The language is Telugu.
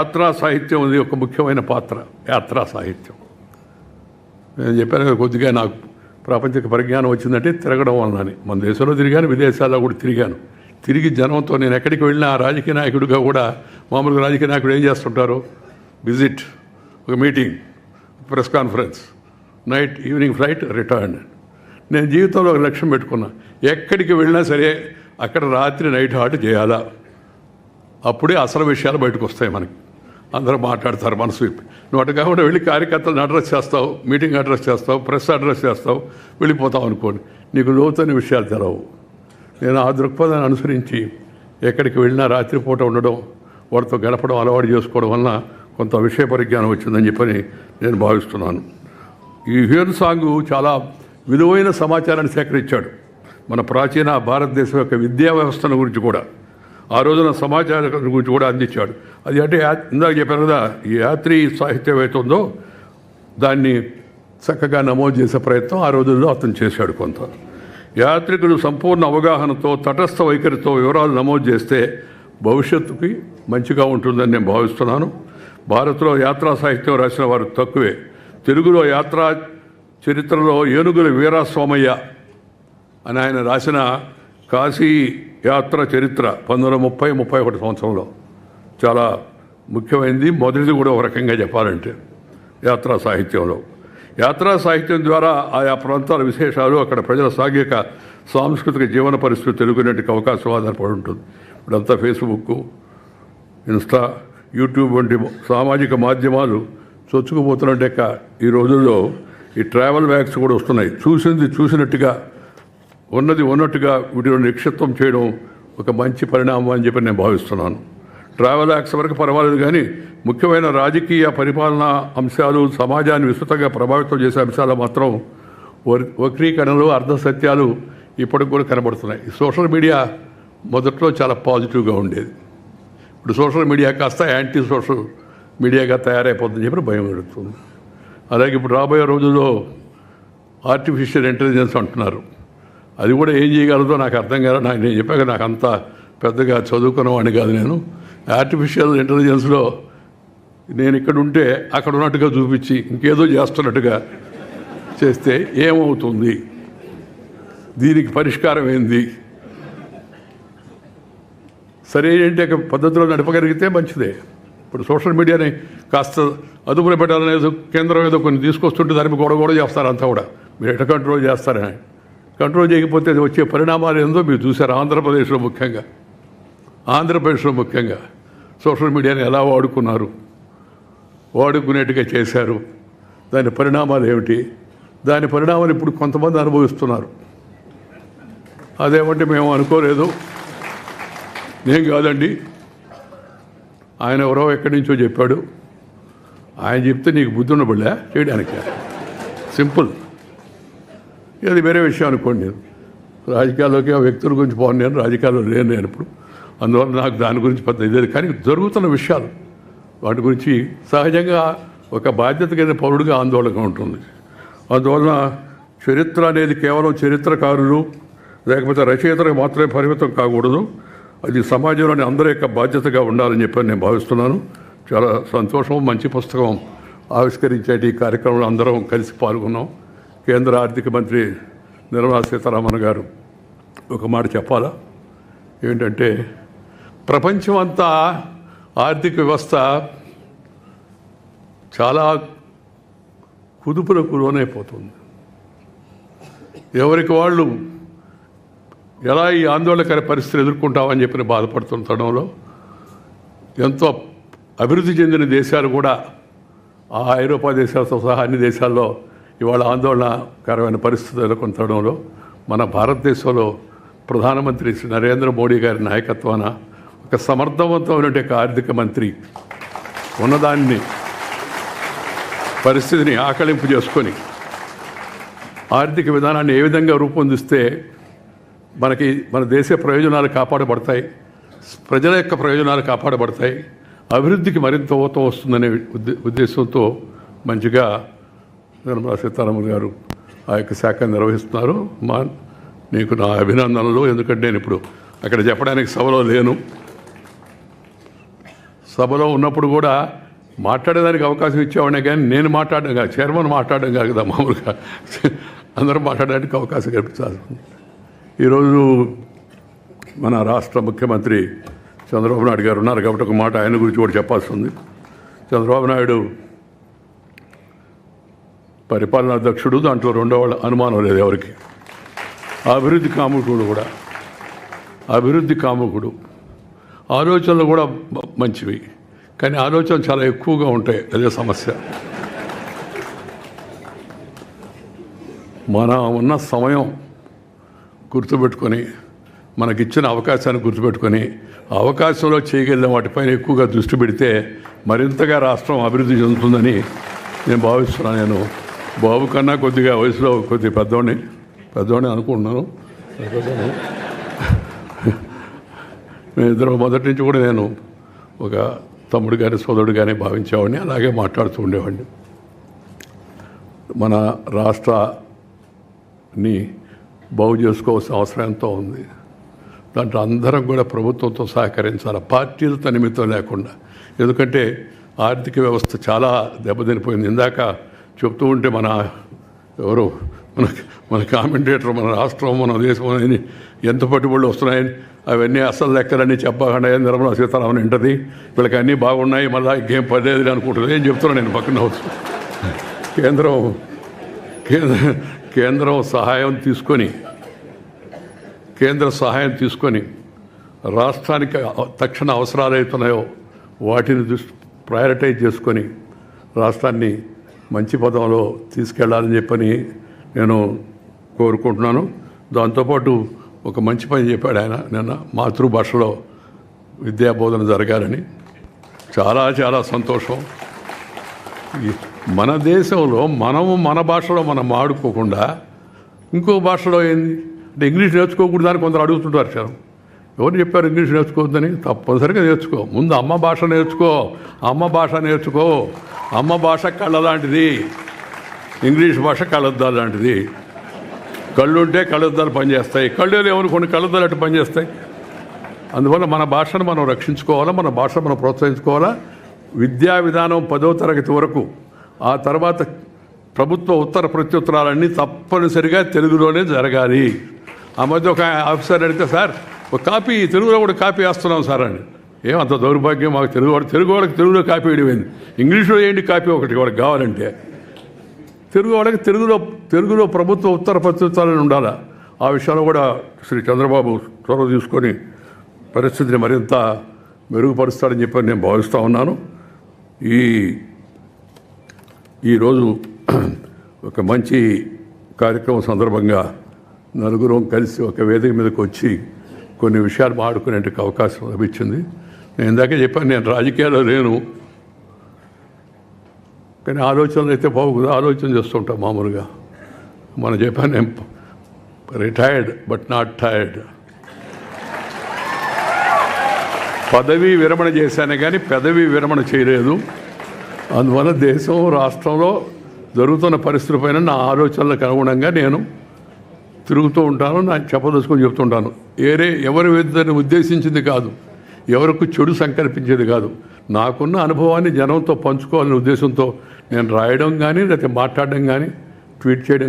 యాత్రా సాహిత్యం అది ఒక ముఖ్యమైన పాత్ర. యాత్రా సాహిత్యం నేను చెప్పాను కదా, కొద్దిగా నాకు ప్రాపంచిక పరిజ్ఞానం వచ్చిందంటే తిరగడం వలనని. మన దేశంలో తిరిగాను, విదేశాల్లో కూడా తిరిగాను. తిరిగి జనంతో నేను ఎక్కడికి వెళ్ళినా రాజకీయ నాయకుడిగా కూడా, మామూలుగా రాజకీయ నాయకుడు ఏం చేస్తుంటారు, విజిట్, ఒక meeting, press conference, night evening flight, return. నేను జీవితంలో ఒక లక్ష్యం పెట్టుకున్నా, ఎక్కడికి వెళ్ళినా సరే అక్కడ రాత్రి నైట్ హాల్ట్ చేయాలా. అప్పుడే అసలు విషయాలు బయటకు వస్తాయి. మనకి అందరూ మాట్లాడతారు మనసు విప్పి. నువ్వు అటు కాకుండా వెళ్ళి కార్యకర్తలను అడ్రస్ చేస్తావు, మీటింగ్ అడ్రస్ చేస్తావు, ప్రెస్ అడ్రస్ చేస్తావు, వెళ్ళిపోతావు అనుకోండి, నీకు లోతైన విషయాలు తెలవు. నేను ఆ దృక్పథాన్ని అనుసరించి ఎక్కడికి వెళ్ళినా రాత్రిపూట ఉండడం, వాడితో గడపడం అలవాటు చేసుకోవడం వలన కొంత విషయ పరిజ్ఞానం వచ్చిందని చెప్పని నేను భావిస్తున్నాను. ఈ హ్యూయన్ సాంగ్ చాలా విలువైన సమాచారాన్ని సేకరించాడు. మన ప్రాచీన భారతదేశం యొక్క విద్యా వ్యవస్థను గురించి కూడా, ఆ రోజున సమాచారం గురించి కూడా అందించాడు. అది అంటే ఇందాక చెప్పాను కదా, ఈ యాత్రీ సాహిత్యం ఏతుందో దాన్ని చక్కగా నమోదు చేసే ప్రయత్నం ఆ రోజుల్లో అతను చేశాడు. కొంత యాత్రికులు సంపూర్ణ అవగాహనతో, తటస్థ వైఖరితో వివరాలు నమోదు చేస్తే భవిష్యత్తుకి మంచిగా ఉంటుందని నేను భావిస్తున్నాను. భారత్లో యాత్రా సాహిత్యం రాసిన వారు తక్కువే. తెలుగులో యాత్రా చరిత్రలో ఏనుగుల వీరాస్వామయ్య అని ఆయన రాసిన కాశీ యాత్ర చరిత్ర 1930-31 సంవత్సరంలో చాలా ముఖ్యమైనది. మొదటిది కూడా ఒక రకంగా చెప్పాలంటే యాత్రా సాహిత్యంలో. యాత్రా సాహిత్యం ద్వారా ఆయా ప్రాంతాల విశేషాలు, అక్కడ ప్రజల సాంఘిక సాంస్కృతిక జీవన పరిస్థితి తెలుగునేటికి అవకాశం ఆధారపడి ఉంటుంది. ఇప్పుడంతా ఫేస్బుక్, ఇన్స్టా, యూట్యూబ్ వంటి సామాజిక మాధ్యమాలు చొచ్చుకుపోతున్నట్టే ఈ రోజుల్లో ఈ ట్రావెల్ బ్యాగ్స్ కూడా వస్తున్నాయి. చూసింది చూసినట్టుగా, ఉన్నది ఉన్నట్టుగా వీటిలో నిక్షిప్తం చేయడం ఒక మంచి పరిణామం అని చెప్పి నేను భావిస్తున్నాను. ట్రావెల్ యాక్ట్స్ వరకు పర్వాలేదు, కానీ ముఖ్యమైన రాజకీయ పరిపాలనా అంశాలు, సమాజాన్ని విస్తృతంగా ప్రభావితం చేసే అంశాలు మాత్రం వక్రీకరణలు, అర్ధసత్యాలు ఇప్పటికి కూడా కనబడుతున్నాయి. ఈ సోషల్ మీడియా మొదట్లో చాలా పాజిటివ్గా ఉండేది. ఇప్పుడు సోషల్ మీడియా కాస్త యాంటీ సోషల్ మీడియాగా తయారైపోతుందని చెప్పి భయం కలుగుతుంది. అలాగే ఇప్పుడు రాబోయే రోజుల్లో ఆర్టిఫిషియల్ ఇంటెలిజెన్స్ అంటున్నారు. అది కూడా ఏం చేయగలదో నాకు అర్థం కాదు. నేను చెప్పాక నాకు అంత పెద్దగా చదువుకున్నవాడిని కాదు నేను. ఆర్టిఫిషియల్ ఇంటెలిజెన్స్లో నేను ఇక్కడ ఉంటే అక్కడ ఉన్నట్టుగా చూపించి ఇంకేదో చేస్తున్నట్టుగా చేస్తే ఏమవుతుంది, దీనికి పరిష్కారం ఏంది, సరైన పద్ధతిలో నడపగలిగితే మంచిదే. ఇప్పుడు సోషల్ మీడియాని కాస్త అదుపులో పెట్టాలనేది కేంద్రం ఏదో కొన్ని తీసుకొస్తుంటే దానికి గొడవ చేస్తారు. అంతా కూడా మీరు ఎట్లా కంట్రోల్ చేస్తారని. కంట్రోల్ చేయకపోతే అది వచ్చే పరిణామాలు ఏందో మీరు చూశారు. ఆంధ్రప్రదేశ్లో ముఖ్యంగా సోషల్ మీడియాని ఎలా వాడుకున్నారు, వాడుకునేట్టుగా చేశారు. దాని పరిణామాలు ఏమిటి, దాని పరిణామాలు ఇప్పుడు కొంతమంది అనుభవిస్తున్నారు. అదేమంటే మేము అనుకోలేదు, నేను కాదండి, ఆయన ఎవరో ఎక్కడి నుంచో చెప్పాడు, ఆయన చెప్తే నీకు బుద్ధి ఉండబడలే చేయడానికి. సింపుల్. అది వేరే విషయం అనుకోండి. నేను రాజకీయాల్లోకి ఆ వ్యక్తుల గురించి పోను, నేను రాజకీయాల్లో లేను నేను ఇప్పుడు. అందువల్ల నాకు దాని గురించి పెద్ద ఇదే. కానీ జరుగుతున్న విషయాలు, వాటి గురించి సహజంగా ఒక బాధ్యత కలిగిన పౌరుడిగా ఆందోళనగా ఉంటుంది. అందువలన చరిత్ర అనేది కేవలం చరిత్రకారులు లేకపోతే రచయితలకు మాత్రమే పరిమితం కాకూడదు. అది సమాజంలోని అందరి యొక్క బాధ్యతగా ఉండాలని చెప్పి నేను భావిస్తున్నాను. చాలా సంతోషం. మంచి పుస్తకం ఆవిష్కరించే ఈ కార్యక్రమంలో అందరం కలిసి పాల్గొన్నాం. కేంద్ర ఆర్థిక మంత్రి నిర్మలా సీతారామన్ గారు ఒక మాట చెప్పాలా, ఏంటంటే ప్రపంచం అంతా ఆర్థిక వ్యవస్థ చాలా కుదుపులకు లోనైపోతుంది. ఎవరికి వాళ్ళు ఎలా ఈ ఆందోళనకర పరిస్థితులు ఎదుర్కొంటామని చెప్పి బాధపడుతున్న తరుణంలో ఎంతో అభివృద్ధి చెందిన దేశాలు కూడా, ఆ ఐరోపా దేశాలతో సహా అన్ని దేశాల్లో ఇవాళ ఆందోళనకరమైన పరిస్థితులు ఎదుర్కొన్న తరుణంలో మన భారతదేశంలో ప్రధానమంత్రి శ్రీ నరేంద్ర మోడీ గారి నాయకత్వాన ఒక సమర్థవంతమైన ఆర్థిక మంత్రి ఉన్నదాన్ని పరిస్థితిని ఆకలింపు చేసుకొని ఆర్థిక విధానాన్ని ఏ విధంగా రూపొందిస్తే మన దేశ ప్రయోజనాలు కాపాడబడతాయి, ప్రజల యొక్క ప్రయోజనాలు కాపాడబడతాయి, అభివృద్ధికి మరింత ఊతం వస్తుందనే ఉద్దేశంతో మంచిగా నిర్మలా సీతారామన్ గారు ఆ యొక్క శాఖను నిర్వహిస్తున్నారు. నీకు నా అభినందనలు. ఎందుకంటే నేను ఇప్పుడు అక్కడ చెప్పడానికి సభలో లేను. సభలో ఉన్నప్పుడు కూడా మాట్లాడేదానికి అవకాశం ఇచ్చేవాడినే, కానీ నేను మాట్లాడడం కాదు, చైర్మన్ మాట్లాడడం కాదు కదా, మామూలుగా అందరూ మాట్లాడడానికి అవకాశం కల్పించాలి. ఈరోజు మన రాష్ట్ర ముఖ్యమంత్రి చంద్రబాబు నాయుడు గారు ఉన్నారు కాబట్టి ఒక మాట ఆయన గురించి కూడా చెప్పాల్సి ఉంది. చంద్రబాబు నాయుడు పరిపాలనా అధ్యక్షుడు, దాంట్లో రెండో వాళ్ళ అనుమానం లేదు ఎవరికి. అభివృద్ధి కాముకుడు కూడా, అభివృద్ధి కాముకుడు. ఆలోచనలు కూడా మంచివి, కానీ ఆలోచన చాలా ఎక్కువగా ఉంటాయి, అదే సమస్య. మన ఉన్న సమయం గుర్తుపెట్టుకొని, మనకిచ్చిన అవకాశాన్ని గుర్తుపెట్టుకొని, అవకాశంలో చేయగలిగిన వాటిపైన ఎక్కువగా దృష్టి పెడితే మరింతగా రాష్ట్రం అభివృద్ధి చెందుతుందని నేను భావిస్తున్నాను. నేను బాబు కన్నా కొద్దిగా వయసులో కొద్దిగా పెద్దవాడిని అనుకుంటున్నాను. ఇద్దరు మొదటి నుంచి కూడా నేను ఒక తమ్ముడు కానీ సోదరుడు కానీ భావించేవాడిని, అలాగే మాట్లాడుతూ ఉండేవాడిని. మన రాష్ట్రాన్ని బాగు చేసుకోవాల్సిన అవసరం ఎంతో ఉంది. దాంట్లో అందరం కూడా ప్రభుత్వంతో సహకరించాలి, పార్టీలతో నిమిత్తం లేకుండా. ఎందుకంటే ఆర్థిక వ్యవస్థ చాలా దెబ్బతినిపోయింది. ఇందాక చెప్తూ ఉంటే ఎవరు మన కామెంటేటర్, మన రాష్ట్రం, మన దేశం అని ఎంత పట్టుబడులు వస్తున్నాయని, అవన్నీ అసలు లెక్కలన్నీ చెప్పకుండా నిర్మలా సీతారామన్ వింటది, వీళ్ళకి అన్నీ బాగున్నాయి, మళ్ళీ ఇంకేం పర్లేదు అనుకుంటుంది. ఏం చెప్తున్నాను నేను పక్కన. కేంద్రం సహాయం తీసుకొని రాష్ట్రానికి తక్షణ అవసరాలు అవుతున్నాయో వాటిని ప్రయారిటైజ్ చేసుకొని రాష్ట్రాన్ని మంచి పదంలో తీసుకెళ్లాలని చెప్పని నేను కోరుకుంటున్నాను. దాంతోపాటు ఒక మంచి పని చెప్పాడు ఆయన నిన్న, మాతృభాషలో విద్యాబోధన జరగాలని. చాలా చాలా సంతోషం. మన దేశంలో మన భాషలో మనం ఆడుకోకుండా ఇంకో భాషలో ఏంది అంటే ఇంగ్లీష్ నేర్చుకోకూడదని కొందరు అడుగుతుంటారు. సార్ ఎవరు చెప్పారు ఇంగ్లీష్ నేర్చుకోవద్దని? తప్పనిసరిగా నేర్చుకో. ముందు అమ్మ భాష నేర్చుకో. అమ్మ భాష కళ్ళ లాంటిది, ఇంగ్లీష్ భాష కళ్ళద్దాలు లాంటిది. కళ్ళుంటే కళ్ళద్దాలు పనిచేస్తాయి, కళ్ళు లేవని కొన్ని కళ్ళద్దాలు అటు పనిచేస్తాయి. అందువల్ల మన భాషను మనం రక్షించుకోవాలా, మన భాషను మనం ప్రోత్సహించుకోవాలా. విద్యా విధానం 10వ తరగతి వరకు, ఆ తర్వాత ప్రభుత్వ ఉత్తర ప్రత్యుత్తరాలన్నీ తప్పనిసరిగా తెలుగులోనే జరగాలి. ఆ మధ్య ఒక ఆఫీసర్ అడిగితే, సార్ ఒక కాపీ తెలుగులో కూడా కాపీ వేస్తున్నాం సార్ అని. ఏమంత దౌర్భాగ్యం మాకు. తెలుగు వాళ్ళకి తెలుగులో కాపీ వేయడం, ఇంగ్లీష్లో వేయండి కాపీ ఒకటి వాళ్ళకి కావాలంటే. తెలుగు వాళ్ళకి తెలుగులో ప్రభుత్వ ఉత్తర ప్రత్యుత్తరాలు ఉండాలి. ఆ విషయంలో కూడా శ్రీ చంద్రబాబు చొరవ తీసుకొని పరిస్థితిని మరింత మెరుగుపరుస్తాడని చెప్పి నేను భావిస్తూ ఉన్నాను. ఈరోజు ఒక మంచి కార్యక్రమం సందర్భంగా నలుగురం కలిసి ఒక వేదిక మీదకి వచ్చి కొన్ని విషయాలు మాట్లాడుకునే అవకాశం లభించింది. నేను ఇందాకే చెప్పాను, నేను రాజకీయాల్లో లేను, కానీ ఆలోచనలు అయితే బాగుంది, ఆలోచన చేస్తుంటాం మామూలుగా. మనం చెప్పాను, నేను రిటైర్డ్ బట్ నాట్ టైర్డ్. పదవీ విరమణ చేశాను కానీ పెదవి విరమణ చేయలేదు. అందువల్ల దేశం రాష్ట్రంలో జరుగుతున్న పరిస్థితులపైన నా ఆలోచనలకు అనుగుణంగా నేను తిరుగుతూ ఉంటాను, నాకు చెప్పదలుచుకొని చెప్తుంటాను. ఎవరి ఇద్దరిని ఉద్దేశించింది కాదు, ఎవరికి చెడు సంకల్పించేది కాదు. నాకున్న అనుభవాన్ని జనంతో పంచుకోవాలనే ఉద్దేశంతో నేను రాయడం కానీ, లేకపోతే మాట్లాడడం కానీ, ట్వీట్ చేయడం కానీ